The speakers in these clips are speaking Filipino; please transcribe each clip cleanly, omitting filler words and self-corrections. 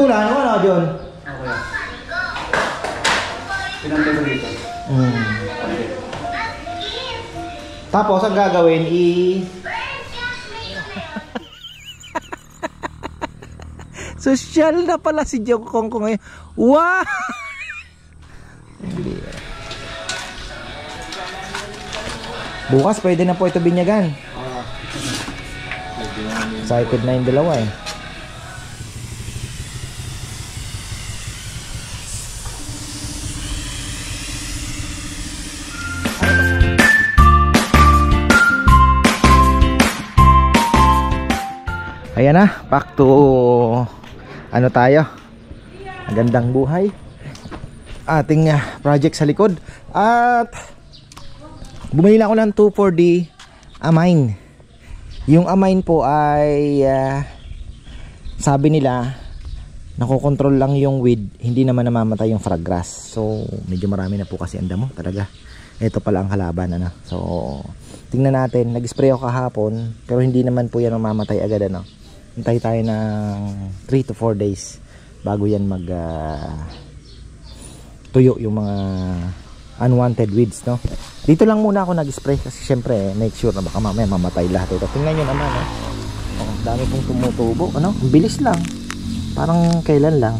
Pinutulan mo na, John? Okay. Pinantay mo dito. Tapos, ang gagawin, Social na pala si Jong Kong ko ngayon. Wow! Bukas pwede na po ito binyagan. Excited na yung dalawa eh. Ayan na, back to ano tayo, magandang buhay, ating project sa likod. At bumili ako ng 2,4-D amine. Yung amine po ay sabi nila nakokontrol lang yung weed, hindi naman namamatay yung frog grass. So medyo marami na po kasi ang damo talaga. Ito pala ang kalaban ano. So tingnan natin, nag-spray ako kahapon pero hindi naman po yan mamamatay agad ano. Hintay tayo ng 3 to 4 days bago yan mag tuyo yung mga unwanted weeds no. Dito lang muna ako nag-spray kasi syempre make sure na baka mamaya mamatay lahat ito. Tingnan nyo naman oh, dami pong tumutubo ano, bilis lang, parang kailan lang.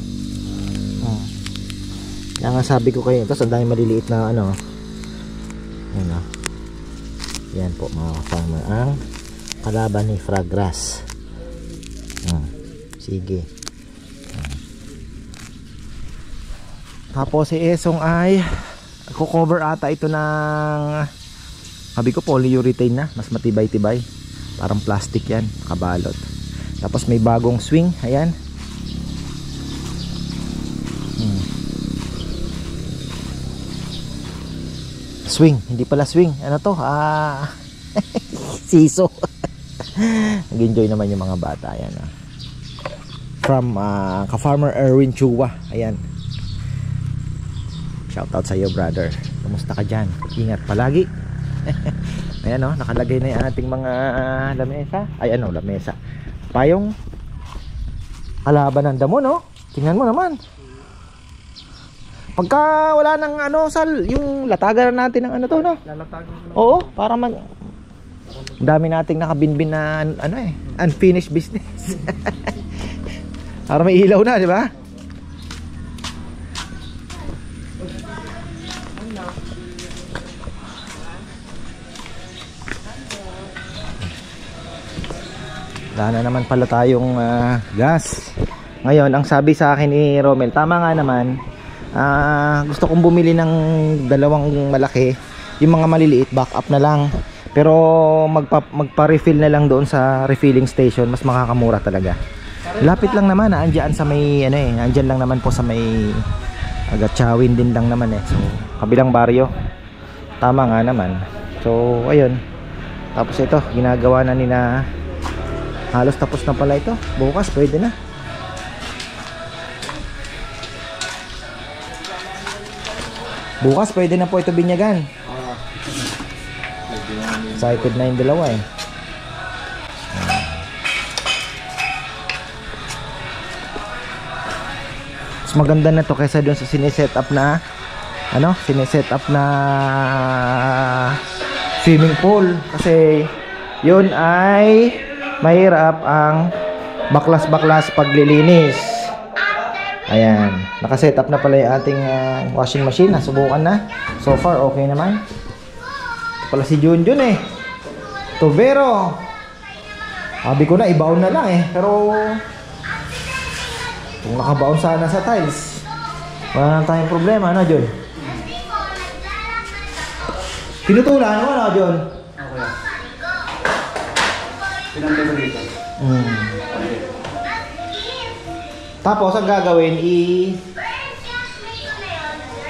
Kaya nga sabi ko kayo, tapos ang dami maliliit na ano. Yan o, yan po mga farmer ang kalaban ni frog grass. Sige. Tapos si Esong ay cover ata ito ng, sabi ko polyurethane na, mas matibay-tibay, parang plastic yan, kabalot. Tapos may bagong swing, ayan. Swing, hindi pala swing, ano to, siso. Nag-enjoy naman yung mga bata, ayan from ka-farmer Erwin Chua, ayan. Shoutout sa iyo brother, kumusta ka dyan, ingat palagi. Ayan o, nakalagay na yung ating mga lamesa, ay ano, lamesa, payong kalaban ng damo no. Tingnan mo naman, pagka wala nang ano sal, yung latagan natin ng ano to no. Oo, para mag dami nating nakabinbin na ano unfinished business. Para may ilaw na, di ba? Wala na naman pala tayong gas. Ngayon, ang sabi sa akin ni Romel, tama nga naman, gusto kong bumili ng dalawang malaki. Yung mga maliliit, back up na lang. Pero magpa-refill na lang doon sa refilling station, mas makakamura talaga. Lapit lang naman, andyan sa may ano andyan lang naman po sa may Gatchawin din lang naman so kabilang baryo. Tama nga naman. So ayun. Tapos ito, ginagawa na nila, halos tapos na pala ito. Bukas pwede na. Bukas pwede na po ito binyagan. Excited na yung dalawa eh. Mas maganda na to kaysa doon sa sineset up na ano, sineset up na swimming pool, kasi yun ay mahirap ang baklas-baklas paglilinis. Ayan, nakaset up na pala yung ating washing machine. Nasubukan na. So far okay naman. Ito pala si Junjun eh, Tubero. Sabi ko na ibaon na lang eh, pero kung nakabaon sana sa tiles, wala na tayong problema, ano John? Pinutulan mo ano John? Okay. Pinantay mo dito. Tapos ang gagawin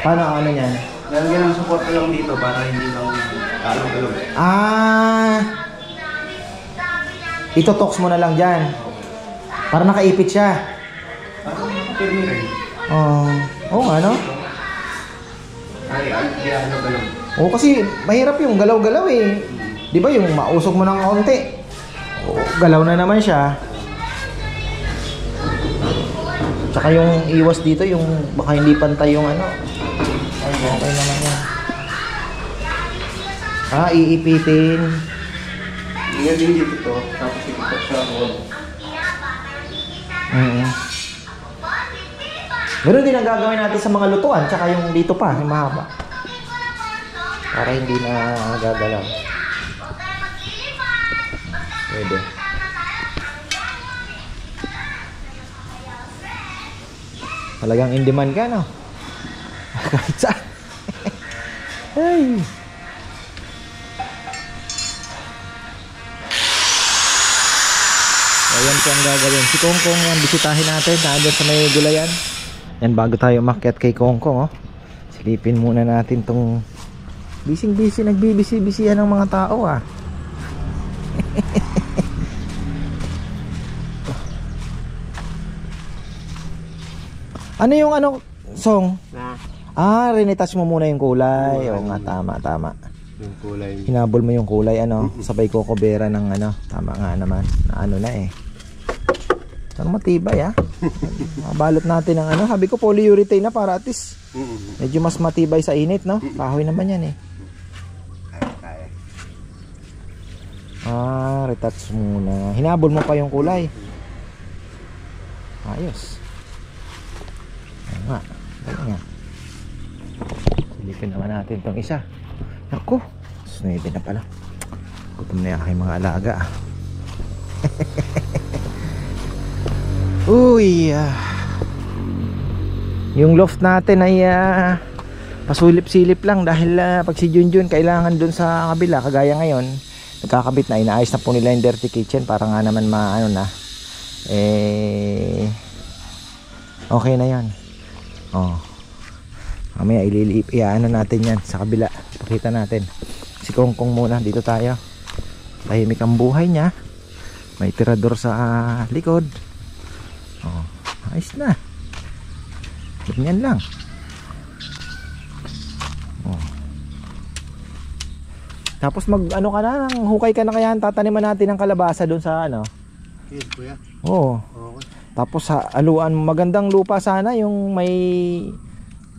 paano ang ano niyan? Lalagyan ng support lang dito para hindi lang kalong-kalong. Ito-tox mo na lang dyan para nakaipit siya. Parang nakapirmi rin. Oo nga no? Ay, galaw-galaw. Oo, kasi mahirap yung galaw-galaw eh. Di ba yung mausok mo ng kaunti, galaw na naman siya. Tsaka yung iwas dito, yung baka hindi pantay yung ano. Ay, okay naman yan. Iipitin. Hindi din dito to. Tapos ikita sa wall. Ganun din ang gagawin natin sa mga lutuan. Tsaka yung dito pa, yung mahaba. Para hindi na gagalaw. Pwede. Talagang in demand ka, no? Kahit saan. Ay. Ayan po ang gagawin. Si Kongkong yan, bisitahin natin. Nandun sa may gulayan. Yan, bago tayo umakyat kay Kongkong, oh. Silipin muna natin tong bising-busy, nagbibisi-bisihan ng mga tao, ah. Ano yung ano, Song? Rinitas mo muna yung kulay. Oo nga, tama. Yung kulay. Hinabol mo yung kulay, ano, sabay kokobera ng ano. Tama nga naman, na ano na eh. Ano matibay, ah. Mabalot natin ng ano, sabi ko polyurethane na para at least medyo mas matibay sa init, no? Kahoy naman yan eh. Retouch muna. Hinabol mo pa yung kulay. Ayos. Ayan nga. Ayan nga. Silipin naman natin itong isa. Naku, sunod na pala. Gutom na yung aking mga alaga. Uy, yung loft natin ay pasulip-silip lang dahil pag si Junjun kailangan dun sa kabila, kagaya ngayon nagkakabit na, inaayos na po nila yung dirty kitchen para nga naman maano na okay na yan. Mamaya ano natin yan sa kabila, pakita natin si Kongkong muna. Dito tayo, tahimik ang buhay niya, may tirador sa likod. Ayos na, ganyan lang. Tapos mag ano ka na, hukay ka na, kaya tataniman natin ng kalabasa doon sa ano. Yes, kuya. Oo. Okay. Tapos haluan, magandang lupa sana yung may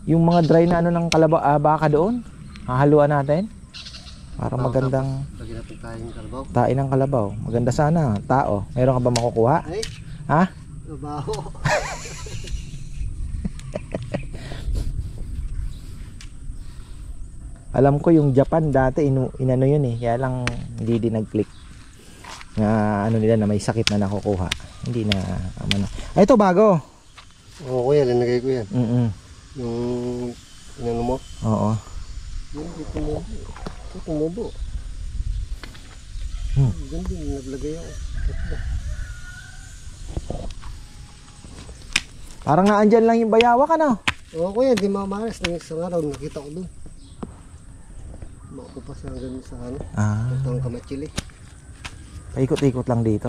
yung mga dry na ano ng baka doon. Hahaluan natin para magandang lagyan natin tayong kalabaw. Tain ng kalabaw. Maganda sana, tao. Meron ka ba makukuha? Ay? Ha? Trabaho. Alam ko yung Japan dati inano yun eh, kaya lang hindi din nag-click na ano nila na may sakit na nakukuha. Hindi na ano. Ay, ito bago. Oo, kuya, linagay ko yan. Yung inano mo? Oo. Yung tumubo. Ganda yung naglagay ako. Parang naandyan lang yung bayawak, ano? Oo, kuya, di mamaras. Nang isang araw nakita ko doon. Makupas na ganun sa ano. Ito ang kamachili. Paikot-ikot lang dito.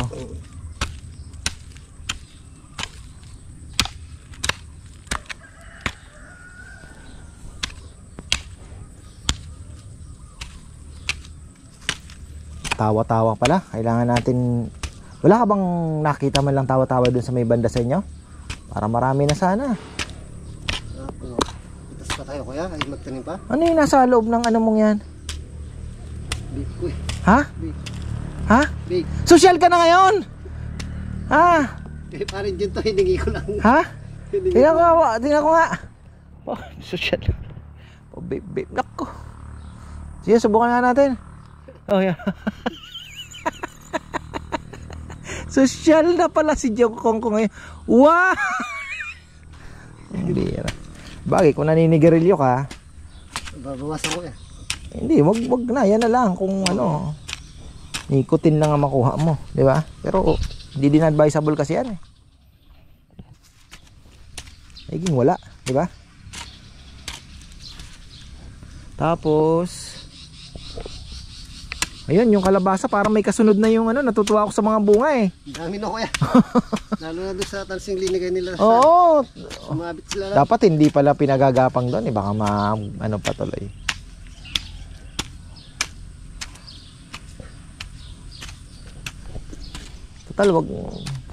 Tawa-tawa pala. Kailangan natin. Wala ka bang nakita man lang tawa-tawa dun sa may banda sa inyo? Para marami na sana. Itas pa tayo, kuya. Ay magtanim pa. Ano yung nasa loob ng ano mong yan? Big, kuy. Ha? Big. Ha? Big. Social ka na ngayon? Ha? Parang dyan to, hiningi ko lang. Ha? Tingnan ko nga. Oh, social. Oh, babe. Nako. Sige, subukan nga natin. Oh, yeah. Social na pala si Jokong ko ngayon. Wow! Hindi. Bagay, kung naninigarilyo ka, babawasan ko yan. hindi, wag na. Yan na lang kung ano. Nikotin lang ang makuha mo, di ba? Pero hindi din advisable kasi yan eh. Naging wala, di ba? Tapos ayun, yung kalabasa parang may kasunod na yung ano, natutuwa ako sa mga bunga eh. Dami na, kuya. Lalo na doon sa tansing linigay nila. Oo. Sumabit sila lang. Dapat hindi pala pinagagapang doon eh, baka ano pa tuloy. Total, wag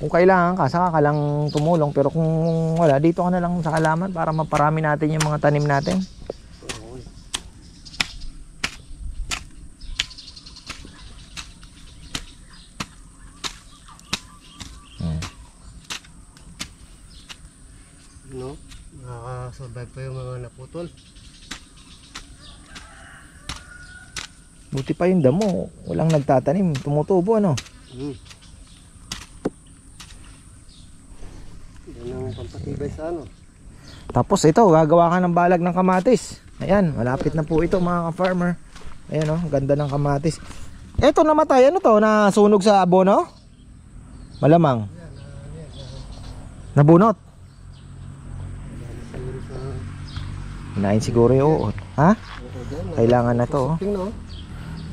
Kung kailangan ka, saka ka lang tumulong. Pero kung wala, dito ka na lang sa halaman para maparami natin yung mga tanim natin. No? Nakaka-survive pa yung mga naputol. Buti pa yung damo, walang nagtatanim, tumutubo ano. Yan ang pampatibay sa ano. Tapos ito, gagawa ka ng balag ng kamatis. Ayan, malapit na po ito mga ka-farmer. Ayan o, ganda ng kamatis. Ito namatay, ano to, nasunog sa abono? Malamang. Nabunot. Hinain siguro yung uot. Ha? Kailangan na to.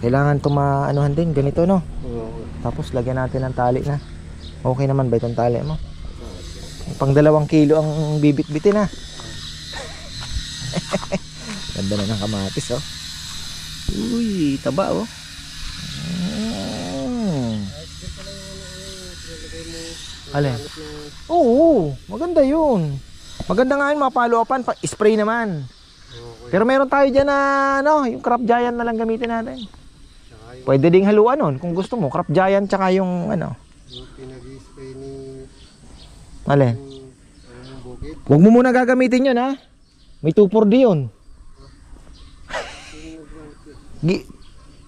Kailangan tumaanuhan din, ganito no. Tapos lagyan natin ng tali na. Okay naman ba itong tali mo? Pang 2 kilo ang bibit-bitin ha. Ganda na ng kamatis oh. Uy, taba oh. Alin? Oo, maganda yun. Maganda nga yun, mapalo-upan, spray naman. Pero meron tayo dyan na ano, yung crop giant na lang gamitin natin. Pwede ding haluan nun kung gusto mo, crop giant tsaka yung ano. Yung pinag-spray ni Alin? bukid. Huwag mo muna gagamitin yun ha. May 2,4-D yun.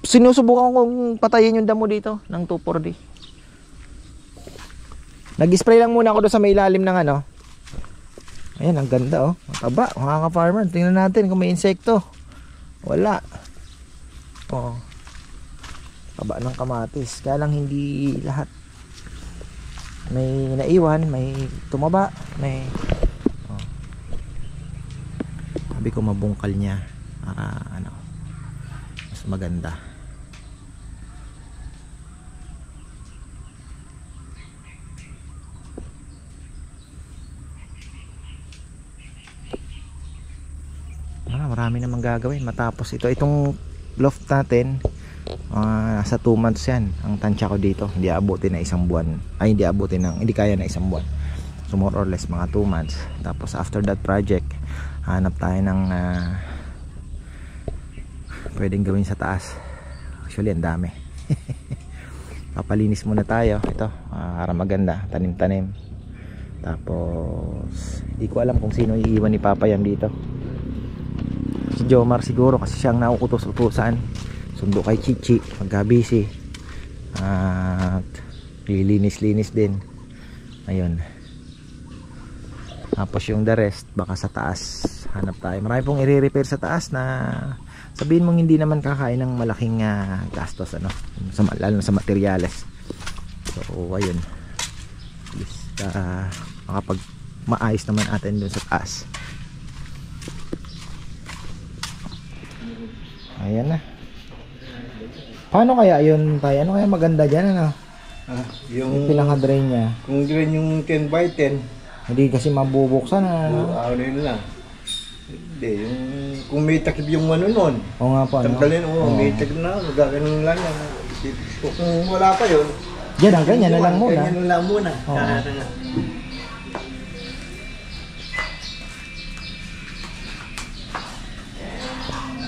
Sinusubukan kong patayin yung damo dito ng 2,4-D. Nag-spray lang muna ako doon sa may ilalim ng ano. Ayan, ang ganda oh. Mataba, mga ka-farmer. Tingnan natin kung may insekto. Wala. Oh. Taba ng kamatis. Kaya lang hindi lahat. May naiwan, may tumaba, may oh. Sabi ko mabungkal niya para ano, mas maganda. Marami namang gagawin matapos ito. Itong loft natin nasa 2 months yan ang tansya ko dito. Hindi aabutin na 1 buwan. Ay hindi kaya na 1 buwan. So more or less mga 2 months. Tapos after that project, hanap tayo ng pwedeng gawin sa taas. Actually ang dami. Papalinis muna tayo. Ito para maganda, tanim-tanim. Tapos hindi ko alam kung sino iiwan ni Papa yan dito. Si Jomar siguro kasi siyang nauutos-utusan. Sundo kay Chichi pagka busy. At lilinis-linis din. Ayun. Tapos yung the rest baka sa taas hanap tayo. Marami pong i-repair sa taas na sabihin mong hindi naman kakain ng malaking gastos ano, lalo sa materyales. So ayun. Makapag maayos naman atin dun sa taas. Ayan na. Paano kaya yun tayo? Ano kaya maganda dyan ano? Yung pinaka-drain niya. Kung drain yung 10x10, hindi kasi mabubuksan ano? ano yun lang. Hindi, yung kung may takip yung ano nun. Oo nga po ano? Tanggalin, may takip na, magaganon lang yan. Kung wala pa yun, yan ang ganyan na lang muna. Ganyan na lang muna.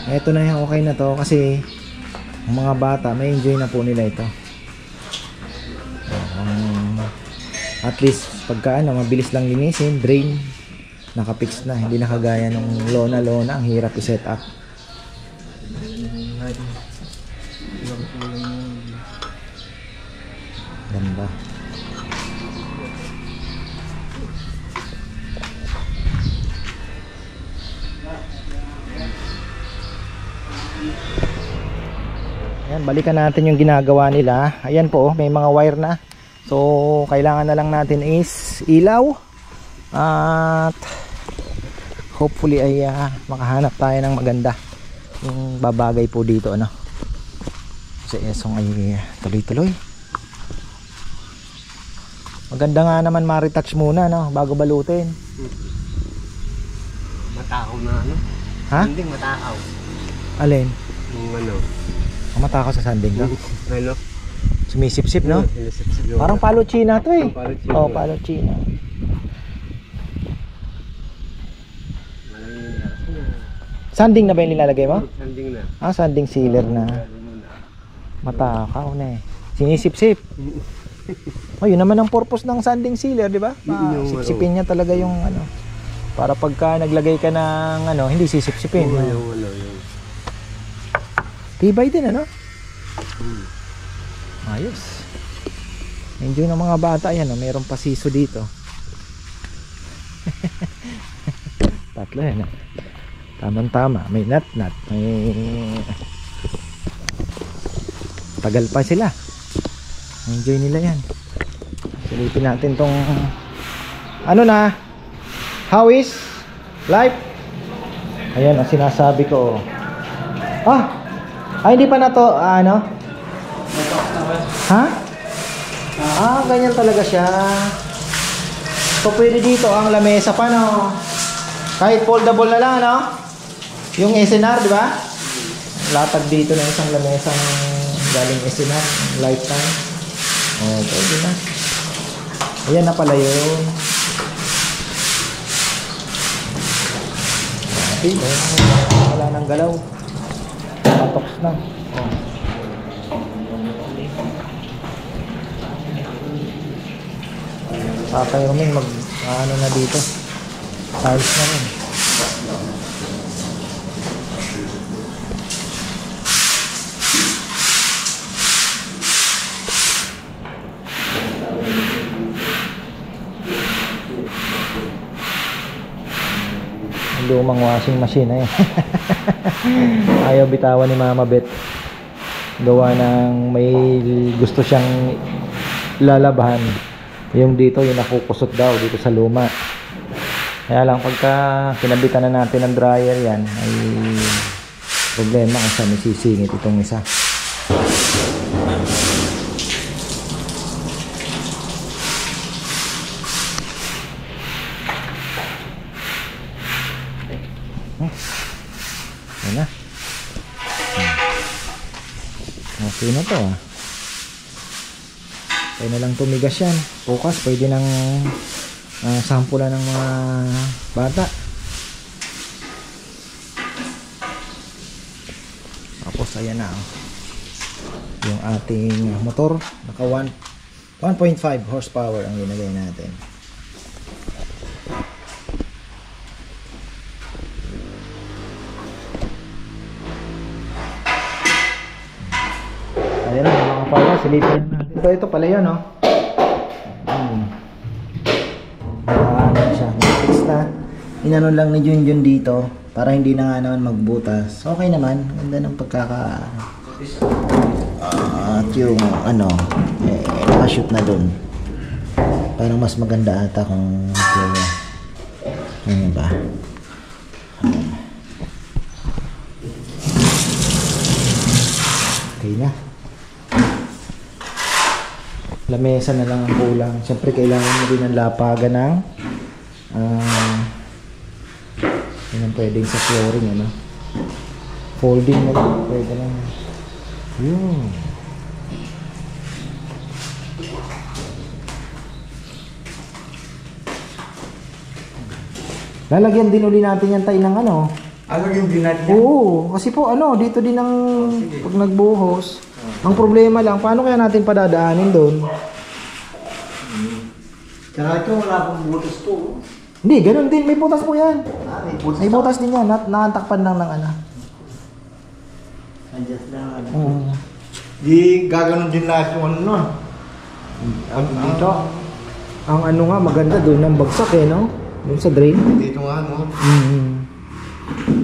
Ito na yung okay na to kasi ang mga bata may enjoy na po nila ito. At least pagka ano, mabilis lang linisin, drain, nakapix na, hindi na kagaya ng lona ang hirap i-set up. Ganda. Ayan, balikan natin yung ginagawa nila. Ayan po, may mga wire na. So, kailangan na lang natin is ilaw. At hopefully ay makahanap tayo ng maganda. Yung babagay po dito ano. Sa esong ay tuloy-tuloy. Maganda nga naman ma-retouch muna no, bago balutin. Matakaw na ano? Ha? Hindi matakaw. Alin? Yung ano? Matakaw sa sanding ka? Ano? Sumisip-sip, no? Parang palo China to eh. Oh, palo China. Sanding na ba yung nilalagay mo? Sanding na. Ah, sanding sealer na. Matakaw na eh. Sinisip-sip. Oh, yun naman ang purpose ng sanding sealer, di ba? Sipsipin niya talaga yung ano. Para pagka naglagay ka ng ano, hindi sisip-sipin. Tibay din, ano? Ayos. Enjoy ng mga bata yan, oh. Mayroong pasiso dito. Tatlo yan, oh. Tamang-tama, may nat-nat, may tagal pa sila. Enjoy nila yan. Silipin natin tong ano na, how is life? Ayan ang sinasabi ko. Hindi pa na to, ano? Ha? Ganyan talaga siya. So pwede dito ang lamesa pa, no? Kahit foldable na lang, no? Yung SNR, di ba? Latag dito na isang lamesang galing SNR, lifetime. Oh, pwede na. Ayan na pala yun. Okay, wala nang galaw. Patoks na. Oh. Tatay Roming ano na dito. Tiles na rin. Lumang washing machine na yan. Ayaw bitawan ni Mama Bet. Gawa ng may gusto siyang lalabahan. Yung dito, yung nakukusot daw dito sa luma. Kaya lang pagka kinabitan na natin ng dryer yan, ay problema kung saan isisingit itong isa. Ayan na. Okay na to, ah. Pwede na lang tumigas yan. Bukas pwede nang sampulan ng mga bata. Tapos ayan na, oh. Yung ating motor naka 1.5 horsepower ang linagay natin. Ayan na mga pala, silipin natin. Ito pala yun, no? Ano siya, fix na. Inanon lang ni Junjun dito para hindi na nga naman magbutas. Okay naman, ganda ng pagkaka at yung ano, nakashoot na dun. Parang mas maganda ata kung ano ba. Okay na. Lamesa na lang ang kulang. Siyempre kailangan mo din ng lapagan ng yun ang pwedeng sa flooring, ano? Folding na lang. Pwede lang. Yun. Lalagyan din uli natin yan tayo ng ano. Lalagyan din natin yan? Oo. Kasi po ano, dito din ang pag nagbuhos. Ang problema lang, paano kaya natin padadaanin doon? Tsaka ito, wala pong butas to. Hindi, ganun din. May butas po yan. May butas din yan. Nakatakpan lang ng ano. Adjust lang. Di gaganon din lahat yung ano nun. Dito. Ang ano nga, maganda doon ng bagsak eh, no? Doon sa drain. Dito nga, no?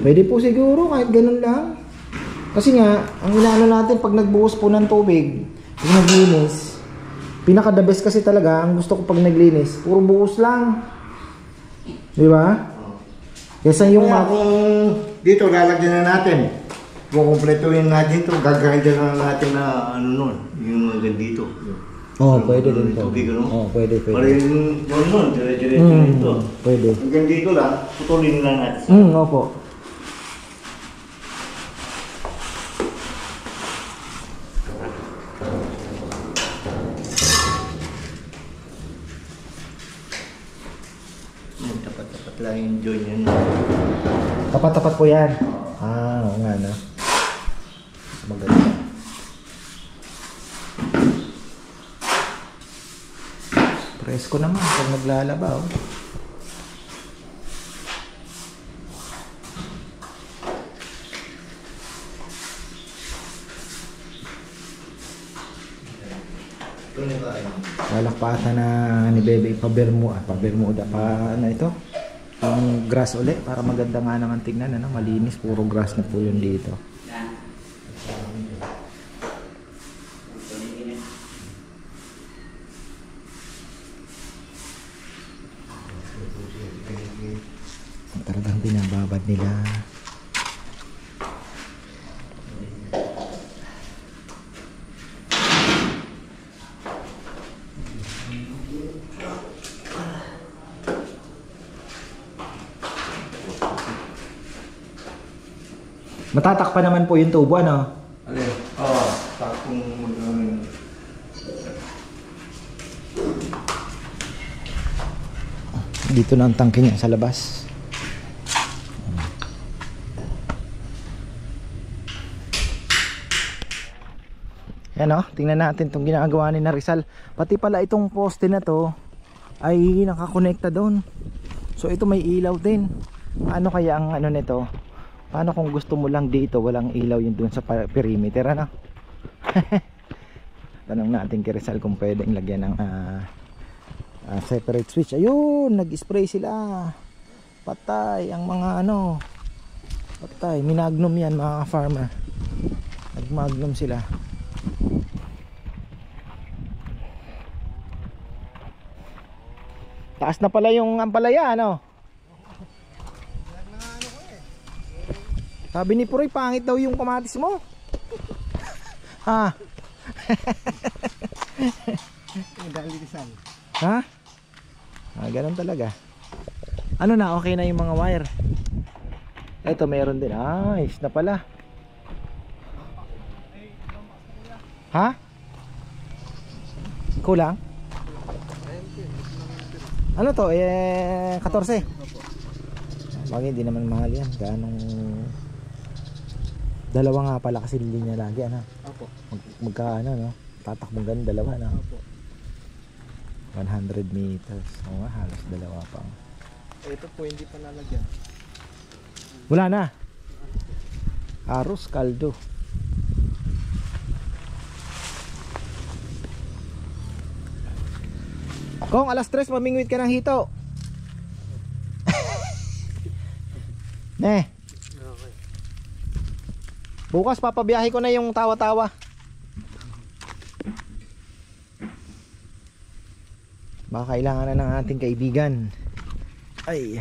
Pwede po siguro, kahit ganun lang. Kasi nga, ang inaano natin pag nagbuhos po ng tubig, pag naglinis, pinaka the best kasi talaga, ang gusto ko pag naglinis, puro buhos lang. Di ba? Kesa yung kaya kung dito lalagyan na natin, kung kumpletuhin natin ito, gagawin na natin na ano nun, yung dito. Pwede din po. Tubig, ano? Pwede. Para yung nun, dire-diretso dito. Pwede. Hanggang dito lang, putulin lang natin. Opo. enjoy yun. Tapat-tapat po yan. Ah, oo nga no. Maganda. Presko naman pag naglalaba oh. Lalakpatan na ni Bebe pa-Bermuda pa ano ito? Yung grass ulit para maganda nga naman tingnan ano, malinis puro grass na po yun dito. Talagang binababad nila. Matatakpan naman po yung tubo, ano? Alin? Oo, takong mag-ano. Dito na ang tangke niya sa labas. Yan o, tingnan natin itong ginagawa ni Rizal. Pati pala itong poste na to ay nakakonekta doon. So ito may ilaw din. Ano kaya ang ano nito? Paano kung gusto mo lang dito walang ilaw yun doon sa perimeter, ano? Tanong natin kay Rizal kung pwedeng lagyan ng separate switch. Ayun, nag-spray sila. Patay ang mga ano. Patay, minagnum yan mga farmer. Nag-magnum sila. Taas na pala yung ampalaya, ano? Sabi ni Puroy, pangit daw yung kamatis mo. Ha? Ha? Ganun talaga. Ano na, okay na yung mga wire. Ito meron din. Ayos na pala. Ha? Kulang? Ano to? 14. Bagay, hindi naman mahal yan. Ganong dalawa nga pala kasi linya lagi, ano? Opo. Magkaano, no? Tatakbong ganun, dalawa, no? Opo. 100 meters. Oo nga, halos dalawa pa. Ito po hindi pa nalagyan. Wala na. Aros, kaldo. Kung alas 3 mamingwit ka ng hito. Ne. Okay. Bukas papabiyahe ko na yung tawa-tawa. Baka kailangan na ng ating kaibigan. Ay.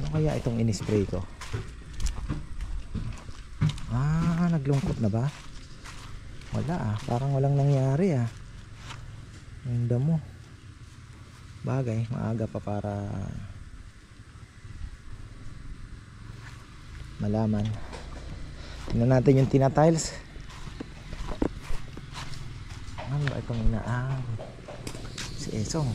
Ano kaya itong inispray ko? Naglungkot na ba? Wala parang walang nangyari yung damo. Bagay, maaga pa para malaman. Tingnan natin yung tina-tiles. Ano ba itong inaang? Si Esong.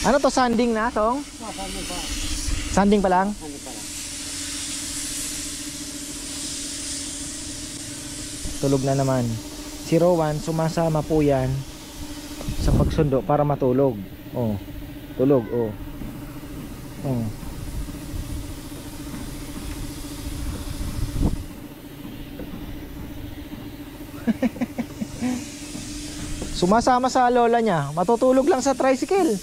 Ano to, sanding na, Song? Sanding pa lang? Tulog na naman. Si Rowan, sumasama po yan sa pagsundo para matulog. Oh, tulog, oh. Oh. Sumasama sa lola niya, matutulog lang sa tricycle.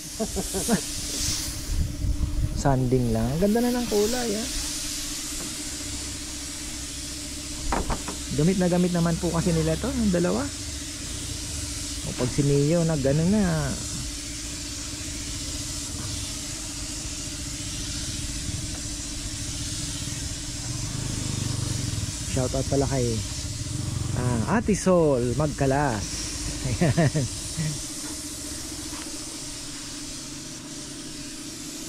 Sanding lang. Ganda na ng kulay, Gamit na gamit naman po kasi nila to, yung dalawa. O pag si Mio nag-ano na. Shoutout pala kay Ate Sol Magkalas. Ayan.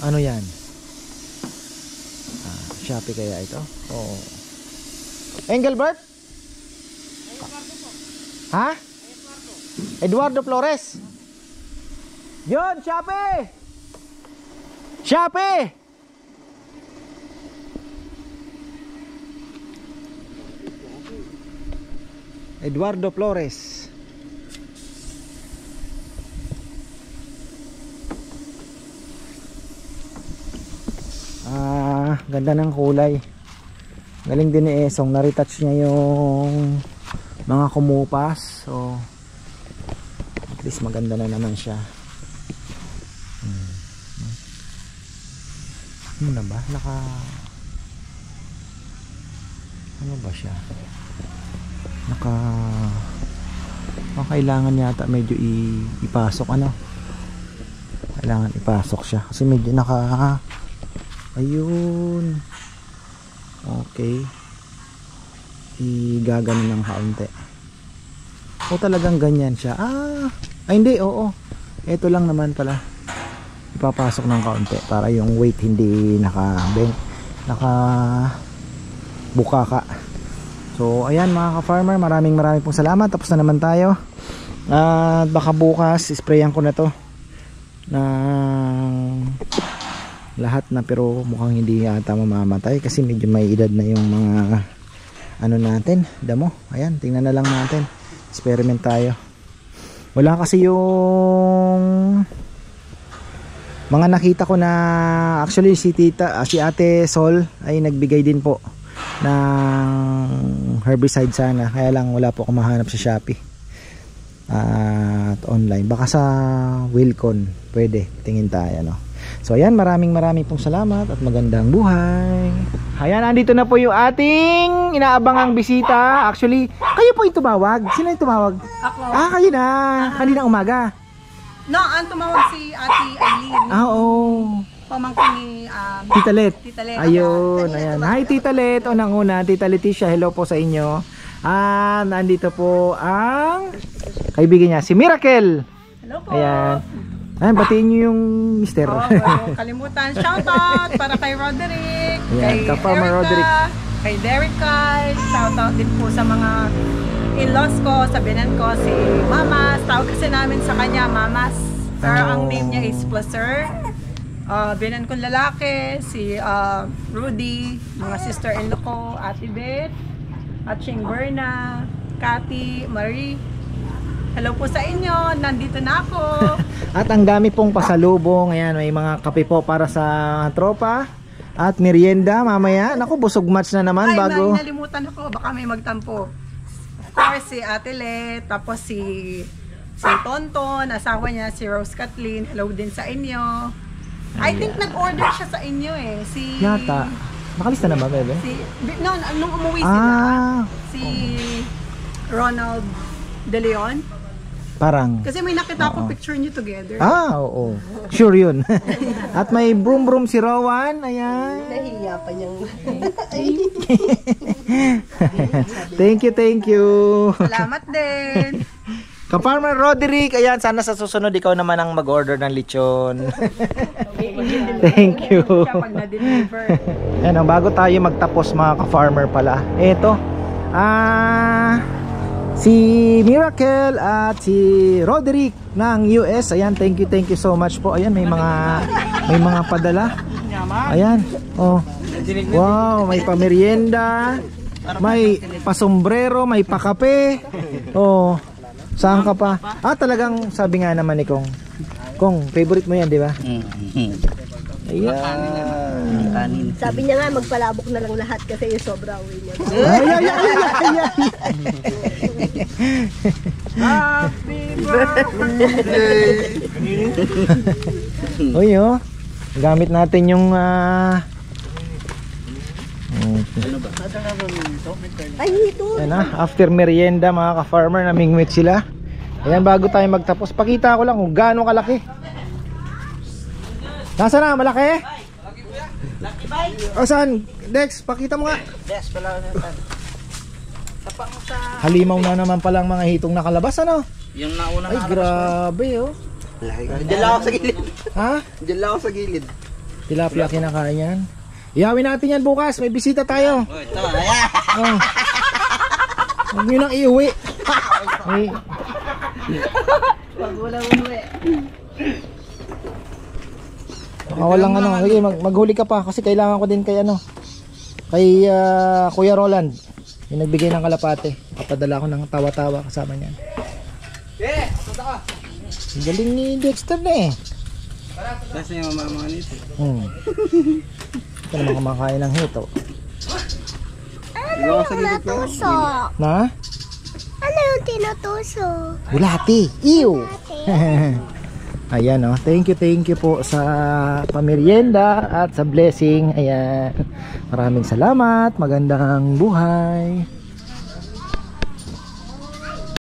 Ano yan? Shopee kaya ito? Oo. Engelbert? Ha? Eduardo Flores? Yun, Shopee! Shopee! Eduardo Flores. Ganda ng kulay. Galing din ni Esong, na-retouch niya yung mga kumupas. So at least maganda na naman siya. Ano na ba? Ano ba siya? Kailangan yata medyo ipasok, ano? Kailangan ipasok siya kasi medyo ayun. Okay. Igagano ng kaunti. O talagang ganyan siya. Ay hindi, oo. Ito lang naman pala. Ipapasok ng kaunti para yung weight hindi bukaka. So ayan mga ka-farmer, maraming pong salamat. Tapos na naman tayo. At baka bukas sprayan ko na to ng lahat na, pero mukhang hindi yata mamamatay kasi medyo may edad na yung mga ano natin, damo. Ayan, tingnan na lang natin. Experiment tayo. Wala kasi yung mga nakita ko na actually si Ate Sol ay nagbigay din po ng herbicide sana. Kaya lang wala po akong mahanap sa Shopee at online. Baka sa Wilcon pwede, tingin tayo, no? So ayan, maraming pong salamat at magandang buhay. Ayan, andito na po yung ating inaabangang bisita. Actually, kayo po yung tumawag. Sino yung tumawag? Ako. Kayo na. Kanina umaga. No, ang tumawag si Ate Eileen. Oo. Pamangkin ni Tita Let. Tita Let. Ayun, ayan. Hi Tita Let. Unang-una, Tita Leticia, hello po sa inyo. Nandito po ang kaibigan niya, si Miracle. Hello po. Ayan. Ayan, batiin niyo yung mister. Kalimutan. Shoutout para kay Roderick. Ayan, kay Ka-Farmer Erica, Roderick. Kay Derek Kyle. Shoutout din po sa mga in-laws ko, sa binan ko, si Mamas. Tawag kasi namin sa kanya, Mamas. Pero ang name niya is Placer. Binan kong lalaki, si Rudy, mga sister-in-law ko, Ate Beth, at Ching Berna, Cathy, Marie. Hello po sa inyo, nandito na ako. At ang dami pong pasalubong. Ayan, may mga kape po para sa tropa. At merienda mamaya. Naku, busog match na naman. Ay, bago. nalimutan ako, baka may magtampo. Of course, si Ate Let, tapos si Tonton, asawa niya, si Rose Kathleen. Hello din sa inyo. I think nag-order siya sa inyo eh. Yata. Nakalista na ba, bebe? Nung umuwi sila, si Ronald De Leon. Parang. Kasi may nakita ako picture niyo together. Oo. Sure yun. At may broom si Rowan. Ayan. Nahiya pa niyang. Thank you. Salamat din. Ka-Farmer Roderick, ayan, sana sa susunod ikaw naman ang mag-order ng lechon. Thank you. Kapag na-deliver. Ayan, bago tayo magtapos mga ka-farmer pala. Eto, si Miracle at si Roderick ng US. Ayan, thank you so much po. Ayan, may mga padala. Ayan. Oh. Wow, may pamerienda, may pasombrero, may pakape. Oh. Saan ka pa? Talagang sabi nga naman ni Kong, favorite mo yan, di ba? Ayan. Sabi niya nga magpalabok na lang lahat kasi yung sobra uwi niya. Ay. Happy birthday. Uy, gamit natin yung Ay, ito. Ayan, after merienda mga ka-farmer, namingwit sila. Ayan, bago tayo magtapos, pakita ko lang kung gaano kalaki. Nasaan na? Malaki? Saan? Dex, pakita mo nga. Halimaw na naman palang mga hitong nakalabas, ano? Yung nauna Ay, grabe, oh. Diyan lang ako sa gilid. Ha? Diyan lang ako sa gilid. Tilapia kinakain yan. Iyawin natin yan bukas. May bisita tayo. Oh. Huwag nyo nang iuwi. Ay. Wag mo lang umuwi. Baka walang ano. Sige, maghuli ka pa. Kasi kailangan ko din kay ano. Kay Kuya Roland. Yung nagbigay ng kalapate. Papadala ko ng tawa-tawa kasama niyan. Ang galing ni Dexter na eh. Kasi yung mga nito. Ito naman kumakain ng hito. Ano yung tinutusok? Na? Ano yung tinutusok? Bulati. Ew! Ayan oh. Thank you po sa pamerienda at sa blessing. Ayan. Maraming salamat. Magandang buhay.